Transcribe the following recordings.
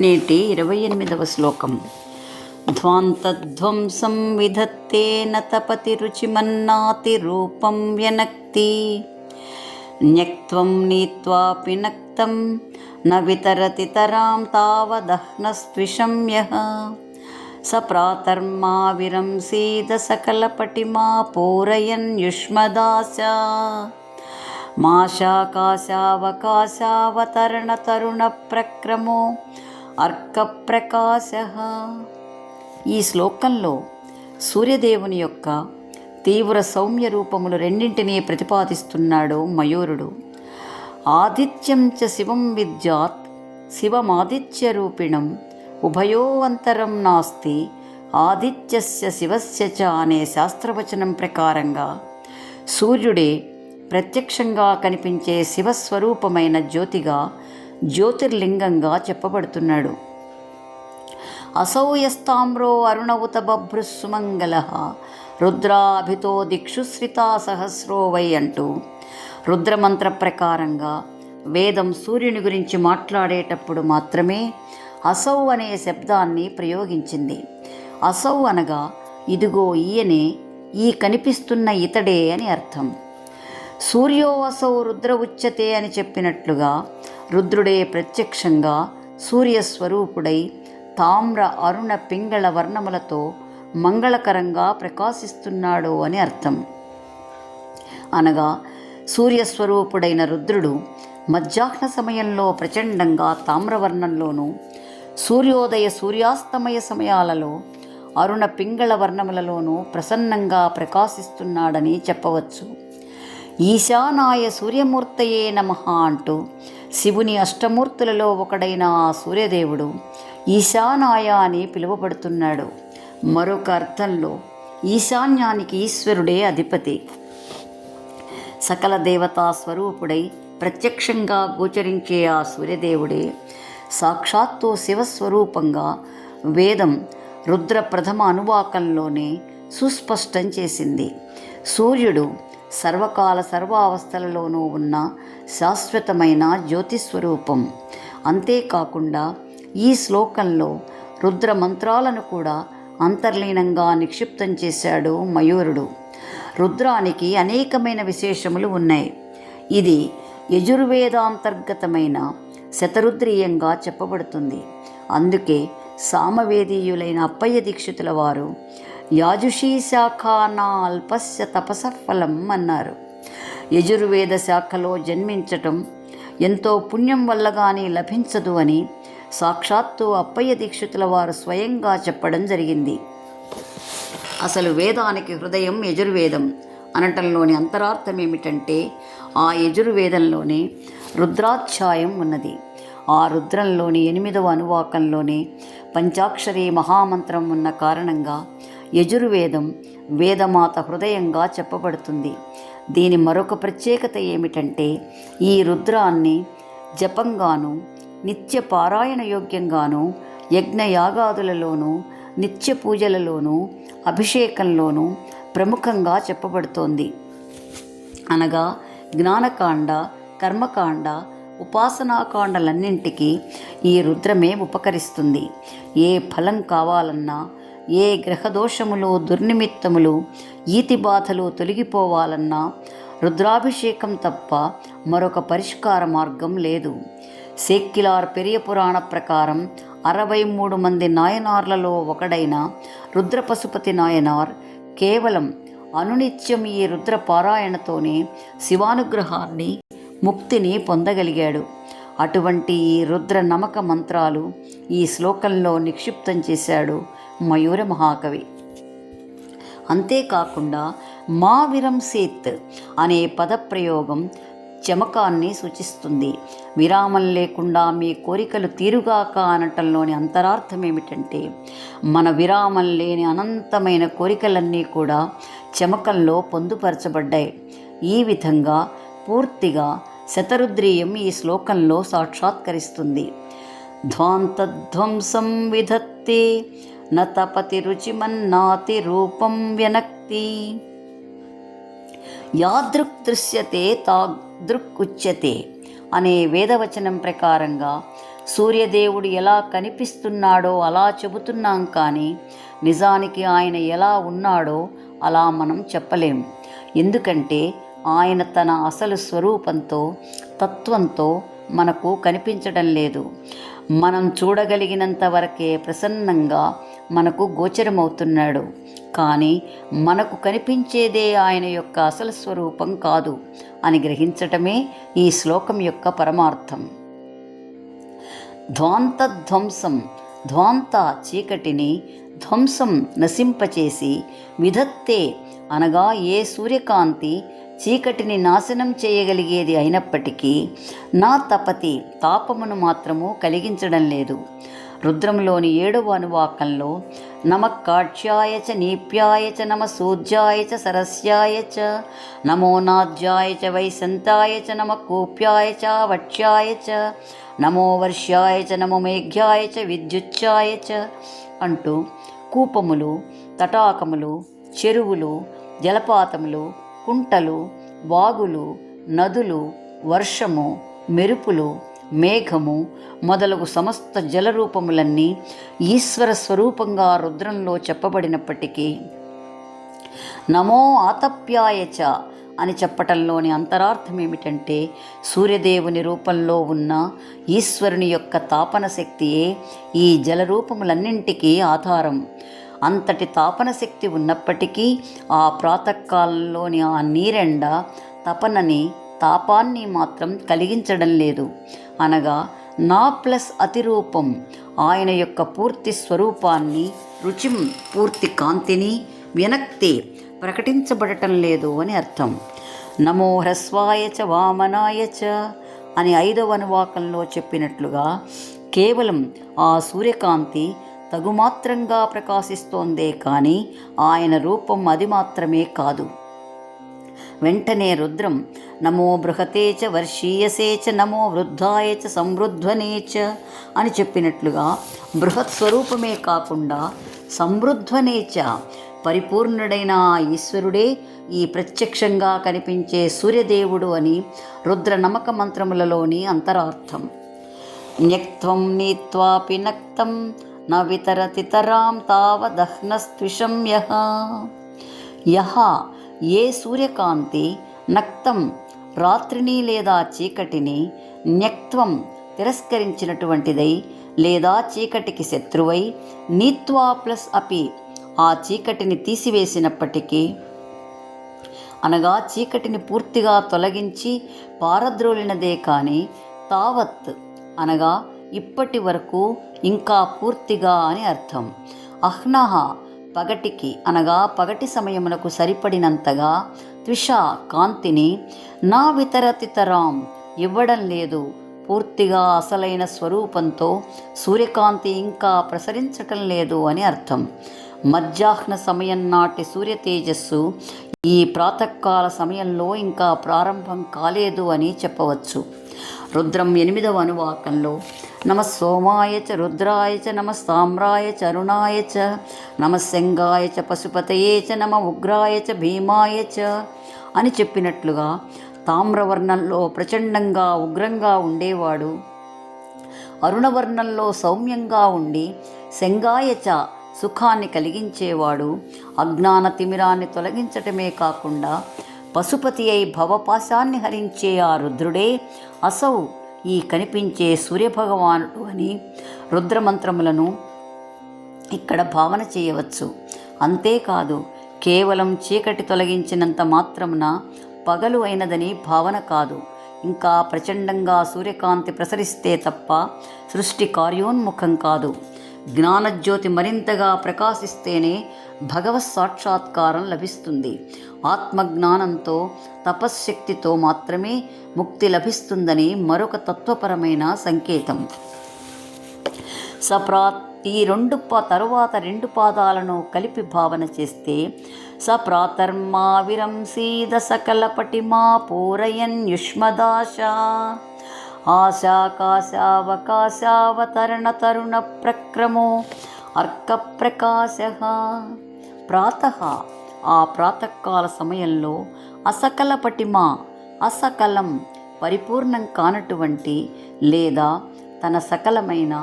నేటి 28వ శ్లోకం. ధ్వాంతధ్వంసం విధత్తే నతపతి రుచిమన్నాతి రూపం వ్యనక్తి న్యక్త్వం నీత్వాపి నక్తం న వితరతి తరాం తావదహ్నస్త్విషం యః స ప్రాతర్మా విరంసీద సకలపటిమా పూరయన్ యుష్మదాస మాశాకాశావకాశావతరణ తరుణ ప్రక్రమో అర్కప్రకాశ. ఈ శ్లోకంలో సూర్యదేవుని యొక్క తీవ్ర సౌమ్య రూపములు రెండింటినీ ప్రతిపాదిస్తున్నాడు మయూరుడు. ఆదిత్యం చ శివం విద్యాత్ శివమాదిత్య రూపిణం ఉభయోవంతరం నాస్తి ఆదిత్యస్య శివస్య చ అనే శాస్త్రవచనం ప్రకారంగా సూర్యుడే ప్రత్యక్షంగా కనిపించే శివస్వరూపమైన జ్యోతిగా, జ్యోతిర్లింగంగా చెప్పబడుతున్నాడు. అసౌయస్తామ్రో అరుణవుత బభ్రుస్సుమంగళ రుద్రాభితో దిక్షుశ్రితా సహస్రో వై అంటూ రుద్రమంత్ర ప్రకారంగా వేదం సూర్యుని గురించి మాట్లాడేటప్పుడు మాత్రమే అసౌ అనే శబ్దాన్ని ప్రయోగించింది. అసౌ అనగా ఇదిగో ఈయనే, ఈ కనిపిస్తున్న ఇతడే అని అర్థం. సూర్యో అసౌ రుద్ర ఉచ్యతే అని చెప్పినట్లుగా రుద్రుడే ప్రత్యక్షంగా సూర్యస్వరూపుడై తామ్ర అరుణ పింగళ వర్ణములతో మంగళకరంగా ప్రకాశిస్తున్నాడు అని అర్థం. అనగా సూర్యస్వరూపుడైన రుద్రుడు మధ్యాహ్న సమయంలో ప్రచండంగా తామ్రవర్ణంలోనూ, సూర్యోదయ సూర్యాస్తమయ సమయాలలో అరుణ పింగళ వర్ణములలోనూ ప్రసన్నంగా ప్రకాశిస్తున్నాడని చెప్పవచ్చు. ఈశానాయ సూర్యమూర్తయే నమః అంటూ శివుని అష్టమూర్తులలో ఒకడైన ఆ సూర్యదేవుడు ఈశానాయ అని పిలువబడుతున్నాడు. మరొక అర్థంలో ఈశాన్యానికి ఈశ్వరుడే అధిపతి. సకల దేవతా స్వరూపుడై ప్రత్యక్షంగా గోచరించే ఆ సూర్యదేవుడే సాక్షాత్తు శివస్వరూపంగా వేదం రుద్ర ప్రథమ అనువాకంలోనే సుస్పష్టం చేసింది. సూర్యుడు సర్వకాల సర్వావస్థలలోనూ ఉన్న శాశ్వతమైన జ్యోతిస్వరూపం. అంతేకాకుండా ఈ శ్లోకంలో రుద్ర మంత్రాలను కూడా అంతర్లీనంగా నిక్షిప్తం చేశాడు మయూరుడు. రుద్రానికి అనేకమైన విశేషములు ఉన్నాయి. ఇది యజుర్వేదాంతర్గతమైన శతరుద్రీయంగా చెప్పబడుతుంది. అందుకే సామవేదీయులైన అప్పయ్య దీక్షితుల వారు యాజుషీ శాఖానా అల్పస్య తపసఫలం అన్నారు. యజుర్వేద శాఖలో జన్మించటం ఎంతో పుణ్యం వల్ల కానీ లభించదు అని సాక్షాత్తు అప్పయ్య దీక్షితుల వారు స్వయంగా చెప్పడం జరిగింది. అసలు వేదానికి హృదయం యజుర్వేదం అనటంలోని అంతరార్థం ఏమిటంటే, ఆ యజుర్వేదంలోనే రుద్రాధ్యాయం ఉన్నది. ఆ రుద్రంలోని 8వ అనువాకంలోనే పంచాక్షరీ మహామంత్రం ఉన్న కారణంగా యజుర్వేదం వేదమాత హృదయంగా చెప్పబడుతుంది. దీని మరొక ప్రత్యేకత ఏమిటంటే, ఈ రుద్రాన్ని జపంగాను, నిత్య పారాయణ యోగ్యంగాను, యజ్ఞయాగాదులలోనూ, నిత్య పూజలలోనూ, అభిషేకంలోనూ ప్రముఖంగా చెప్పబడుతోంది. అనగా జ్ఞానకాండ, కర్మకాండ, ఉపాసనాకాండలన్నింటికీ ఈ రుద్రమే ఉపకరిస్తుంది. ఏ ఫలం కావాలన్నా, ఏ గ్రహదోషములు, దుర్నిమిత్తములు, ఈతి బాధలు తొలగిపోవాలన్నా రుద్రాభిషేకం తప్ప మరొక పరిష్కార మార్గం లేదు. సేక్కిలార్ పెరియ పురాణ ప్రకారం 63 మంది నాయనార్లలో ఒకడైన రుద్రపశుపతి నాయనార్ కేవలం అనునిత్యం ఈ రుద్ర పారాయణతోనే శివానుగ్రహాన్ని, ముక్తిని పొందగలిగాడు. అటువంటి ఈ రుద్ర నమక మంత్రాలు ఈ శ్లోకంలో నిక్షిప్తం చేశాడు మయూర మహాకవి. అంతేకాకుండా మా విరంసేత్ అనే పదప్రయోగం చమకాన్ని సూచిస్తుంది. విరామం లేకుండా మీ కోరికలు తీరుగాక అనటంలోని అంతరార్థం ఏమిటంటే, మన విరామం లేని అనంతమైన కోరికలన్నీ కూడా చమకంలో పొందుపరచబడ్డాయి. ఈ విధంగా పూర్తిగా శతరుద్రీయం ఈ శ్లోకంలో సాక్షాత్కరిస్తుంది. ధ్వాంతధ్వంసం విధత్తే న తపతి రుచిమన్నాతి రూపం వ్యనక్తి యాదృక్ దృశ్యతే తాదృక్ ఉచ్యతే అనే వేదవచనం ప్రకారంగా సూర్యదేవుడు ఎలా కనిపిస్తున్నాడో అలా చెబుతున్నాం, కానీ నిజానికి ఆయన ఎలా ఉన్నాడో అలా మనం చెప్పలేం. ఎందుకంటే ఆయన తన అసలు స్వరూపంతో, తత్వంతో మనకు కనిపించడం లేదు. మనం చూడగలిగినంత వరకే ప్రసన్నంగా మనకు గోచరమవుతున్నాడు, కానీ మనకు కనిపించేదే ఆయన యొక్క అసలు స్వరూపం కాదు అని గ్రహించటమే ఈ శ్లోకం యొక్క పరమార్థం. ధ్వాంతధ్వంసం, ధ్వాంత చీకటిని, ధ్వంసం నశింపచేసి, విధత్తే అనగా ఏ సూర్యకాంతి చీకటిని నాశనం చేయగలిగేది అయినప్పటికీ నా తపతి తాపమును మాత్రము కలిగించడం లేదు. రుద్రంలోని 7వ అనువాకంలో నమఃకాక్ష్యాయ చ నీప్యాయ చ నమ సూర్యాయ చ సరస్యాయ చ నమో నాజ్యాయ చ వైశంతాయ చ నమ కూప్యాయ చ వక్ష్యాయ చ నమో వర్ష్యాయ చ నమో మేఘ్యాయ చ విద్యుచ్ఛాయ చ అంటూ కూపములు, తటాకములు, చెరువులు, జలపాతములు, కుంటలు, వాగులు, నదులు, వర్షము, మెరుపులు, మేఘము మొదలగు సమస్త జలరూపములన్నీ ఈశ్వర స్వరూపంగా రుద్రంలో చెప్పబడినప్పటికీ నమో ఆతప్యాయ చ అని చెప్పటంలోని అంతరార్థం ఏమిటంటే, సూర్యదేవుని రూపంలో ఉన్న ఈశ్వరుని యొక్క తాపన శక్తియే ఈ జలరూపములన్నింటికీ ఆధారం. అంతటి తాపన శక్తి ఉన్నప్పటికీ ఆ ప్రాతకాలంలోని ఆ నీరెండ తపనని, తాపాన్ని మాత్రం కలిగించడం లేదు. అనగా నా ప్లస్ అతిరూపం ఆయన యొక్క పూర్తి స్వరూపాన్ని, రుచిం పూర్తి కాంతిని వినక్తి ప్రకటించబడటం లేదు అని అర్థం. నమో హ్రస్వాయ చ వామనాయ చ అని 5వ అనువాకంలో చెప్పినట్లుగా కేవలం ఆ సూర్యకాంతి తగుమాత్రంగా ప్రకాశిస్తోందే కానీ ఆయన రూపం అది మాత్రమే కాదు. వెంటనే రుద్రం నమో బృహతే చ వర్షీయసే చ నమో వృద్ధాయ చ సమృద్ధ్వనే చ అని చెప్పినట్లుగా బృహత్ స్వరూపమే కాకుండా సమృద్ధ్వనే చ పరిపూర్ణుడైన ఆ ఈశ్వరుడే ఈ ప్రత్యక్షంగా కనిపించే సూర్యదేవుడు అని రుద్ర నమక మంత్రములలోని అంతరార్థం. న్యక్త్వం నీత్వాపి నక్తం న వితరతితరాం తావదహ్నస్త్విషం యః. యః ఏ సూర్యకాంతి నక్తం రాత్రిని లేదా చీకటిని, న్యక్త్వం తిరస్కరించినటువంటిదై లేదా చీకటికి శత్రువై, నీత్వా ప్లస్ అపి ఆ చీకటిని తీసివేసినప్పటికీ, అనగా చీకటిని పూర్తిగా తొలగించి పారద్రోలినదే కానీ తావత్ అనగా ఇప్పటి వరకు, ఇంకా పూర్తిగా అని అర్థం. అహ్నహ పగటికి అనగా పగటి సమయమునకు సరిపడినంతగా, త్విష కాంతిని, నా వితరతితరాం ఇవ్వడం లేదు. పూర్తిగా అసలైన స్వరూపంతో సూర్యకాంతి ఇంకా ప్రసరించటం లేదు అని అర్థం. మధ్యాహ్న సమయం నాటి సూర్య తేజస్సు ఈ ప్రాతకాల సమయంలో ఇంకా ప్రారంభం కాలేదు అని చెప్పవచ్చు. రుద్రం 8వ అనువాకంలో నమ సోమాయ చ రుద్రాయ చ నమ సామ్రాయ చ అరుణాయ చ నమ శంగాయ చ పశుపతయే చ నమ ఉగ్రాయ చ భీమాయ చ అని చెప్పినట్లుగా తామ్రవర్ణంలో ప్రచండంగా ఉగ్రంగా ఉండేవాడు, అరుణవర్ణంలో సౌమ్యంగా ఉండి శంగాయ చ సుఖాన్ని కలిగించేవాడు, అజ్ఞాన తిమిరాన్ని తొలగించటమే కాకుండా పశుపతి అయి భవపాశాన్ని హరించే ఆ రుద్రుడే అసౌ ఈ కనిపించే సూర్యభగవానుడు అని రుద్రమంత్రములను ఇక్కడ భావన చేయవచ్చు. అంతేకాదు కేవలం చీకటి తొలగించినంత మాత్రమున పగలు అయినదని భావన కాదు. ఇంకా ప్రచండంగా సూర్యకాంతి ప్రసరిస్తే తప్ప సృష్టి కార్యోన్ముఖం కాదు. జ్ఞానజ్యోతి మరింతగా ప్రకాశిస్తేనే భగవత్ సాక్షాత్కారం లభిస్తుంది. ఆత్మజ్ఞానంతో, తపశ్శక్తితో మాత్రమే ముక్తి లభిస్తుందని మరొక తత్వపరమైన సంకేతం. ఈ తరువాత 2 పాదాలను కలిపి భావన చేస్తే సప్రాతర్మా విరంసీద సకల పటిమా పూరయన్ యుష్మదాశ ఆశాకాశావకాశావతరణ తరుణ ప్రక్రమో అర్కప్రకాశ. ప్రాతః ఆ ప్రాతకాల సమయంలో అసకల పటిమ, అసకలం పరిపూర్ణం కానటువంటి లేదా తన సకలమైన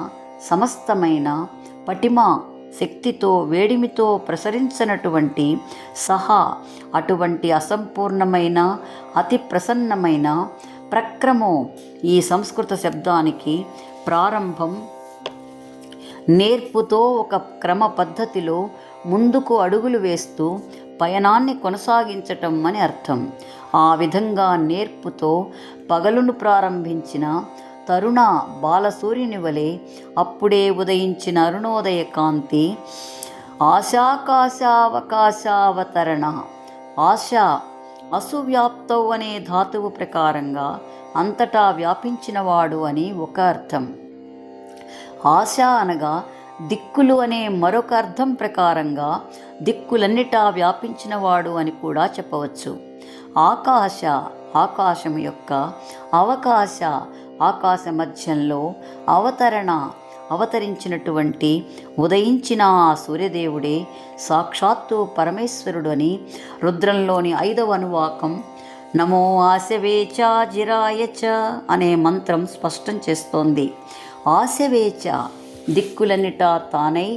సమస్తమైన పటిమ శక్తితో వేడిమితో ప్రసరించినటువంటి సహా అటువంటి అసంపూర్ణమైన అతి ప్రసన్నమైన ప్రక్రమో ఈ సంస్కృత శబ్దానికి ప్రారంభం నేర్పుతో ఒక క్రమ పద్ధతిలో ముందుకు అడుగులు వేస్తూ పయనాన్ని కొనసాగించటం అని అర్థం. ఆ విధంగా నేర్పుతో పగలును ప్రారంభించిన తరుణ బాలసూర్యుని వలె అప్పుడే ఉదయించిన అరుణోదయ కాంతి ఆశాకాశావకాశావతరణ. ఆశ అసువ్యాప్తౌ అనే ధాతువు ప్రకారంగా అంతటా వ్యాపించినవాడు అని ఒక అర్థం. ఆశ అనగా దిక్కులు అనే మరొక అర్థం ప్రకారంగా దిక్కులన్నిటా వ్యాపించినవాడు అని కూడా చెప్పవచ్చు. ఆకాశ ఆకాశం యొక్క, అవకాశ ఆకాశ మధ్యంలో, అవతరణ అవతరించినటువంటి ఉదయించిన ఆ సూర్యదేవుడే సాక్షాత్తు పరమేశ్వరుడు అని రుద్రంలోని 5వ అనువాకం నమో ఆశవేచ జిరాయచ అనే మంత్రం స్పష్టం చేస్తోంది. ఆశవేచ దిక్కులన్నిటా తానై,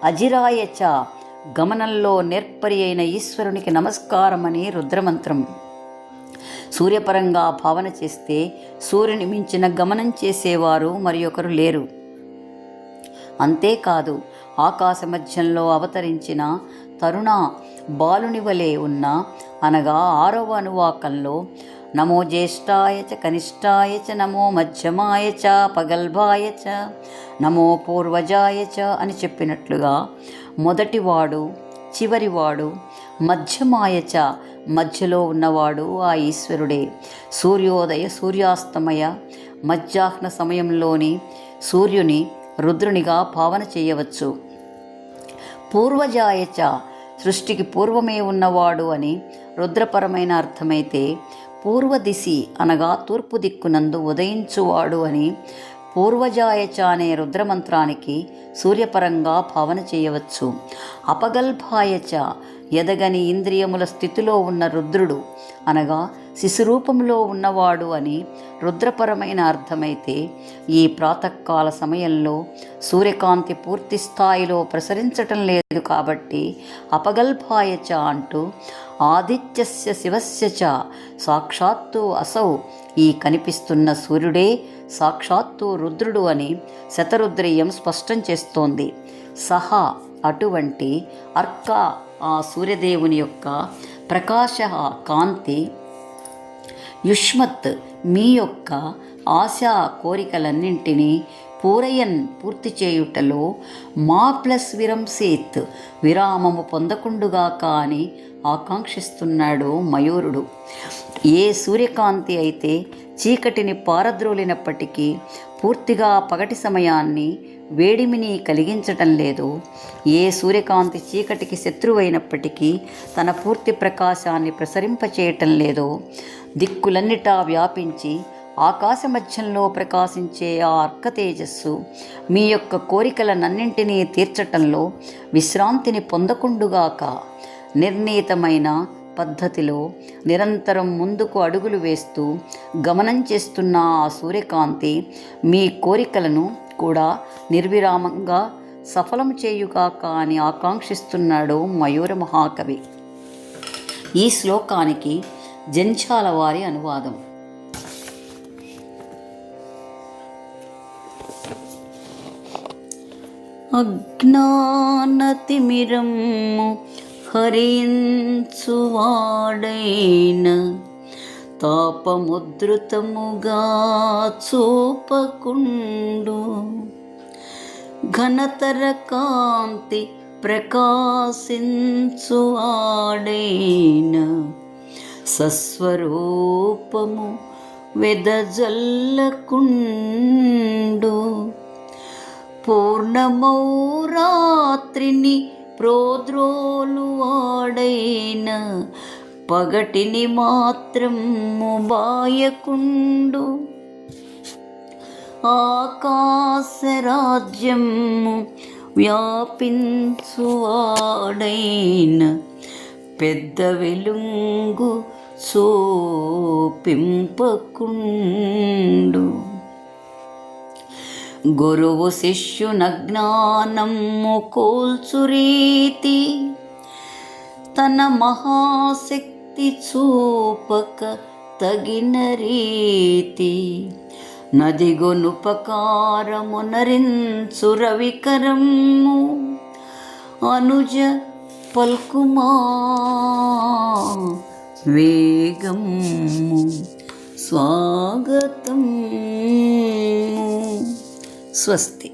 అజిరాయచ గమనంలో నేర్పరి అయిన ఈశ్వరునికి నమస్కారమని రుద్రమంత్రం. సూర్యపరంగా భావన చేస్తే సూర్యుని మించిన గమనం చేసేవారు మరి ఒకరు లేరు. అంతేకాదు ఆకాశ మధ్యంలో అవతరించిన తరుణ బాలుని వలె ఉన్న అనగా 6వ అనువాకంలో నమో జ్యేష్ఠాయ చ కనిష్ఠాయ చ నమో మధ్యమాయ చ పగల్భాయ చ నమో పూర్వజాయ చ అని చెప్పినట్లుగా మొదటివాడు, చివరివాడు, మధ్యమాయ చ మధ్యలో ఉన్నవాడు ఆ ఈశ్వరుడే. సూర్యోదయ సూర్యాస్తమయ మధ్యాహ్న సమయంలోని సూర్యుని రుద్రునిగా భావన చేయవచ్చు. పూర్వజాయ చ సృష్టికి పూర్వమే ఉన్నవాడు అని రుద్రపరమైన అర్థమైతే, పూర్వదిశి అనగా తూర్పు దిక్కునందు ఉదయించువాడు అని పూర్వజాయచ అనే రుద్రమంత్రానికి సూర్యపరంగా భావన చేయవచ్చు. అపగల్భాయచ ఎదగని ఇంద్రియముల స్థితిలో ఉన్న రుద్రుడు అనగా శిశురూపంలో ఉన్నవాడు అని రుద్రపరమైన అర్థమైతే, ఈ ప్రాతకాల సమయంలో సూర్యకాంతి పూర్తి స్థాయిలో ప్రసరించటం లేదు కాబట్టి అపగల్భాయచ అంటూ ఆదిత్యస్య శివస్య చ సాక్షాత్తు అసౌ ఈ కనిపిస్తున్న సూర్యుడే సాక్షాత్తు రుద్రుడు అని శతరుద్రీయం స్పష్టం చేస్తోంది. సహా అటువంటి అర్క ఆ సూర్యదేవుని యొక్క ప్రకాశ కాంతి యుష్మత్ మీ యొక్క ఆశా కోరికలన్నింటినీ పూర్తి చేయుటలో మా ప్లస్ విరంసేత్ విరామము పొందకుండుగాక అని ఆకాంక్షిస్తున్నాడు మయూరుడు. ఏ సూర్యకాంతి అయితే చీకటిని పారద్రోలినప్పటికీ పూర్తిగా పగటి సమయాన్ని వేడిమిని కలిగించటం లేదు, ఏ సూర్యకాంతి చీకటికి శత్రువైనప్పటికీ తన పూర్తి ప్రకాశాన్ని ప్రసరింపచేయటం లేదో, దిక్కులన్నిటా వ్యాపించి ఆకాశ మధ్యంలో ప్రకాశించే ఆ అర్క తేజస్సు మీ యొక్క కోరికలనన్నింటినీ తీర్చటంలో విశ్రాంతిని పొందకుండుగాక నిర్ణీతమైన పద్ధతిలో నిరంతరం ముందుకు అడుగులు వేస్తూ గమనం చేస్తున్న ఆ సూర్యకాంతి మీ కోరికలను కూడా నిర్విరామంగా సఫలం చేయుగాక అని ఆకాంక్షిస్తున్నాడు మయూర మహాకవి. ఈ శ్లోకానికి జంఛాల వారి అనువాదం. అజ్ఞానతిమిరము హరించువాడైన తాపముద్రుతముగా చూపకుండు ఘనతర కాంతి ప్రకాశించువాడైన సస్వరూపము వెదజల్లకుండు పూర్ణమౌ రాత్రిని ప్రోద్రోలువాడైన పగటిని మాత్రము బాయకుండు ఆకాశరాజ్యము వ్యాపించువాడైన పెద్ద వెలుంగు చూపింపకుండు గురువు శిష్యున జ్ఞానము కోల్చు రీతి తన మహాశక్తి చూపక తగిన రీతి నదిగొనుపకారమునరించు రవికరము అనుజ పల్కుమా వేగము స్వాగతం. స్వస్తి.